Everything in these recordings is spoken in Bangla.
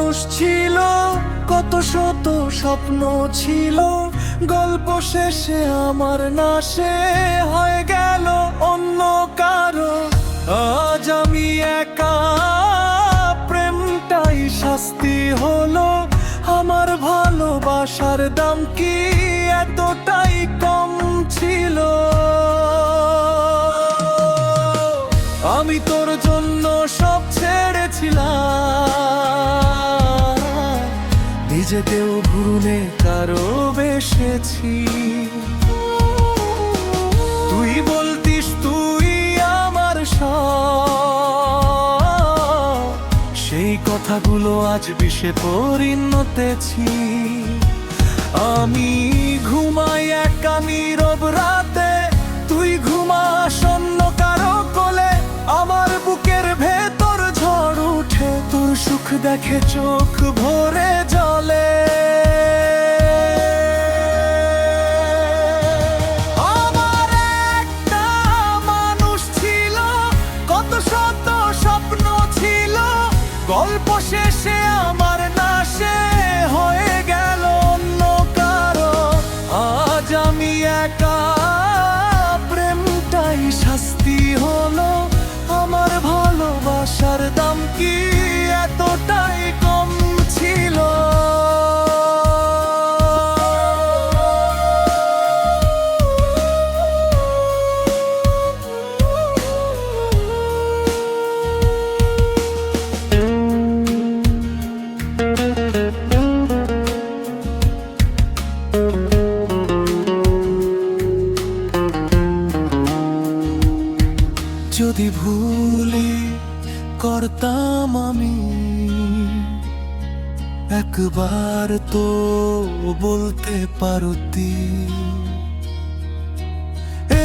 মানুষ ছিল, কত শত স্বপ্ন ছিল, গল্প শেষে আমার না সে হয়ে গেল অন্য কারো। আজ আমি একা, প্রেমটাই শাস্তি হলো। আমার ভালোবাসার দাম কি এতটাই কম ছিল? আমি তোর জন্য সব ছেড়েছিলাম, নিজেকেও ভুলে কারো বেসেছি। তুই বলতিস তুই আমার সব, সেই কথাগুলো আজ বিষে পরিণতেছি। আমি ঘুমাই একা নীরব রাতে, তুই ঘুমাস অন্য কারো কোলে। আমার বুকের ভেতর ঝড় উঠে, তোর সুখ দেখে চোখ ভরে জলে। আমার একটা মানুষ ছিল, কত শত স্বপ্ন ছিল, গল্প শেষে আমার না সে হয়ে গেল অন্য কারো। আজ আমি একা, প্রেমটাই শাস্তি হলো। আমার ভালোবাসার দাম কি এতটাই কম ছিল? যদি ভুলে করতাম আমি, একবার তো বলতে পারতি।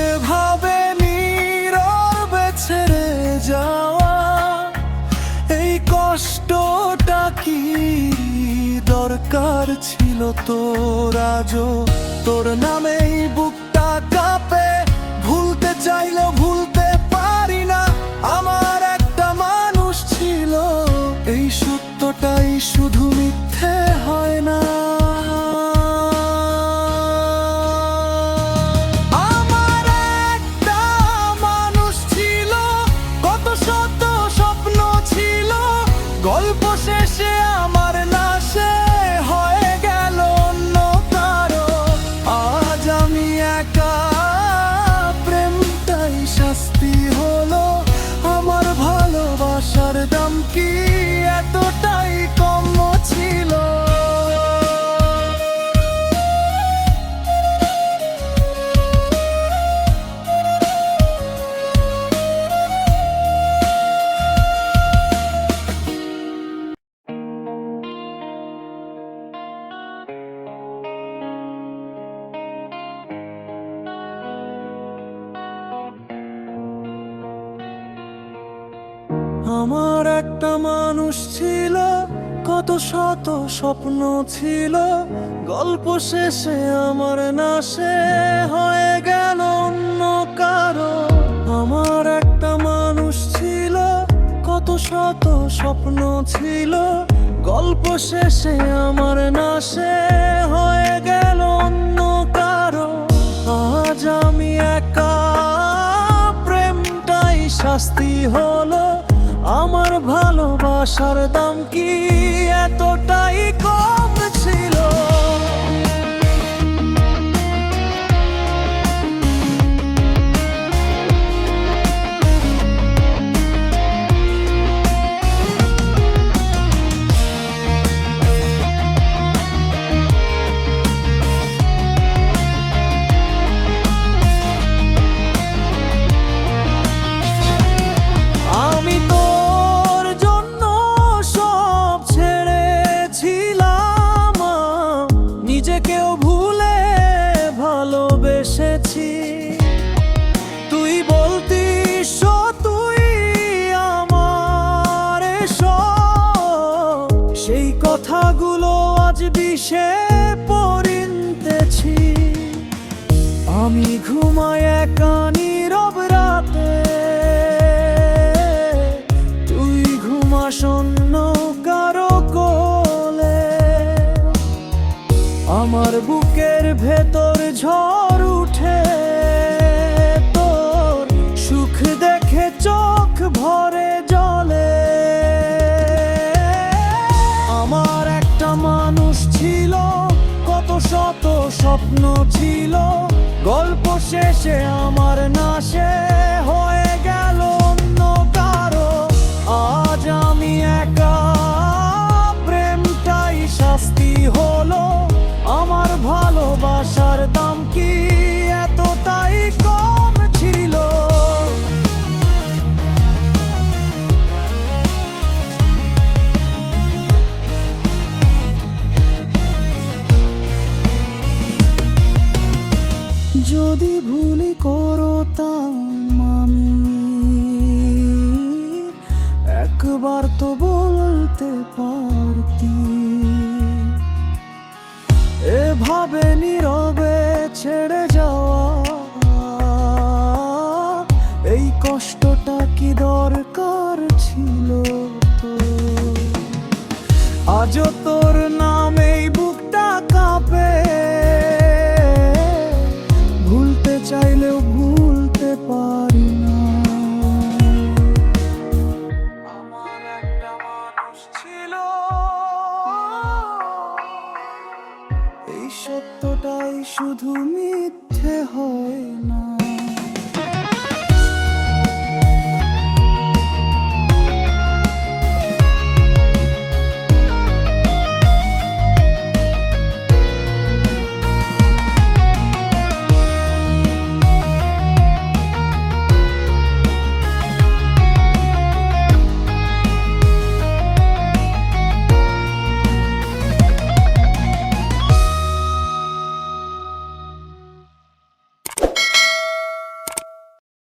এভাবে নীরবে ছেড়ে যাওয়া, এই কষ্টটা কি দরকার ছিল তোর? আজও তোর নামেই বুকটা কাঁপে, ভুলতে চাইলেও ভুলতে পারি না। আমার একটা মানুষ ছিল, এই সত্যটাই শুধু মিথ্যে হয় না। আমার একটা মানুষ ছিল, কত শত স্বপ্ন ছিল, গল্প শেষে আমার না সে হয়ে গেল অন্য কারো। আজ আমি একা, প্রেমটাই শাস্তি হলো। আমার ভালোবাসার দাম কি এতটাই কম ছিল? আমার একটা মানুষ ছিল, কত শত স্বপ্ন ছিল, গল্প শেষে আমার না সে হয়ে গেল অন্য কারো। আমার একটা মানুষ ছিল, কত শত স্বপ্ন ছিল, গল্প শেষে আমার না সে হয়ে গেল অন্য কারো। আজ আমি একা, প্রেমটাই শাস্তি হলো। আমার ভালোবাসার দাম কি এতটাই কম ছিল? আমি তোর জন্য সব ছেড়েছিলাম, নিজেকেও ভুলে ভালোবেসেছি। তুই বলতিস তুই আমার সব, সেই কথাগুলো আজ বিষে পরিণতেছি। আমি ঘুমাই একা নীরব রাতে, তুই ঘুমাস অন্য কারো কোলে। বুকের ভেতর ঝড় উঠে, তোর সুখ দেখে চোখ ভরে জলে। আমার একটা মানুষ ছিল, কত শত স্বপ্ন ছিল, গল্প শেষে আমার নাশে হয়ে গেল অন্য কারো। আজ আমি একা, প্রেমটাই শাস্তি হলো। আমার ভালোবাসার দাম কি এতটাই কম ছিল? যদি ভুলি করতাম আমি, একবার তো বলতে পারতি। এভাবে নীরবে ছেড়ে যাওয়া, এই কষ্টটা কি দরকার ছিল তোর? আজও তোর নামেই বুকটা কাঁপে, ভুলতে চাইলেও ভুলতে পারি না। আমার একটা মানুষ ছিল, এই সত্যটাই শুধু মিথ্যে হয় না।